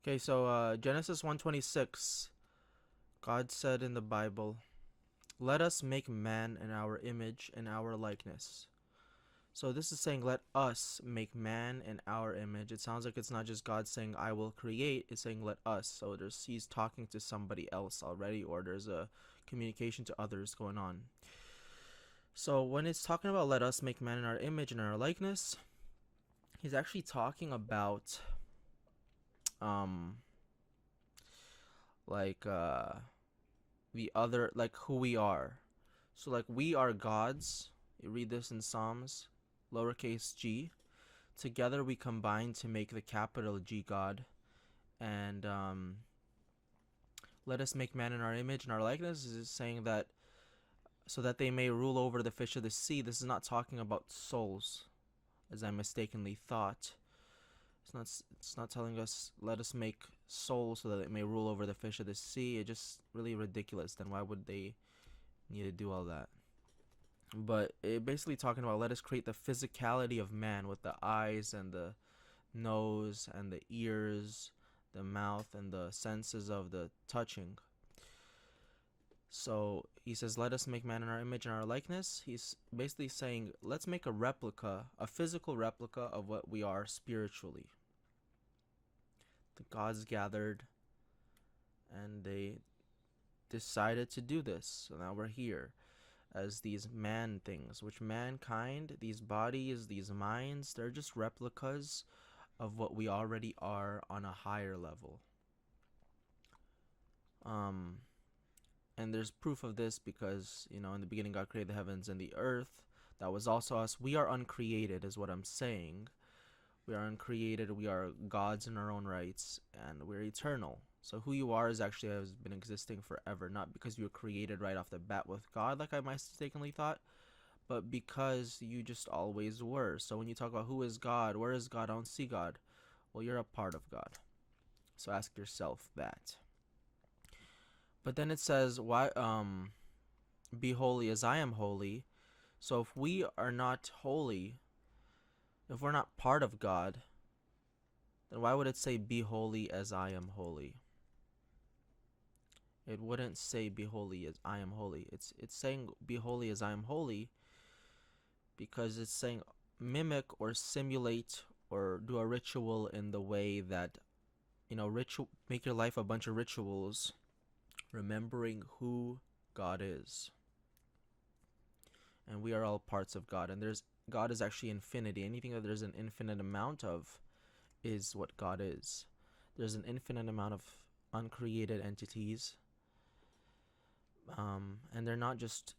Okay, so Genesis 1:26, God said in the Bible, "Let us make man in our image and our likeness." So this is saying, "Let us make man in our image." It sounds like it's not just God saying, "I will create." It's saying, "Let us." So he's talking to somebody else already, or there's a communication to others going on. So when it's talking about "Let us make man in our image and our likeness," he's actually talking about um like the other, like who we are. So like we are gods. You read this in Psalms, lowercase g. Together we combine to make the capital G God. And let us make man in our image and our likeness is saying that so that they may rule over the fish of the sea. This is not talking about souls, as I mistakenly thought. It's not telling us let us make souls so that it may rule over the fish of the sea. It's just really ridiculous. Then why would they need to do all that? But it basically talking about let us create the physicality of man with the eyes and the nose and the ears, the mouth and the senses of the touching. So he says, let us make man in our image and our likeness. He's basically saying, let's make a replica, a physical replica of what we are spiritually. The gods gathered and they decided to do this. So now we're here as these man things, which mankind, these bodies, these minds, they're just replicas of what we already are on a higher level. Um, and there's proof of this because, in the beginning God created the heavens and the earth. That was also us. We are uncreated, is what I'm saying. We are uncreated. We are gods in our own rights, and we're eternal. So who you are is actually has been existing forever, not because you were created right off the bat with God, like I mistakenly thought, but because you just always were. So when you talk about who is God, where is God, I don't see God. Well, you're a part of God. So ask yourself that. But then it says, "Why be holy as I am holy." So if we are not holy, if we're not part of God, then why would it say be holy as I am holy? It wouldn't say be holy as I am holy. It's saying be holy as I am holy because it's saying mimic or simulate or do a ritual in the way that ritual, make your life a bunch of rituals remembering who God is. And we are all parts of God, and there's God is actually infinity. Anything that there's an infinite amount of is what God is. There's an infinite amount of uncreated entities, and they're not just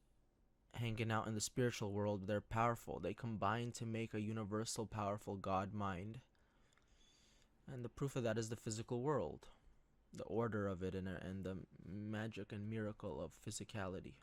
hanging out in the spiritual world. They're powerful. They combine to make a universal, powerful God mind. And the proof of that is the physical world, the order of it, and the magic and miracle of physicality.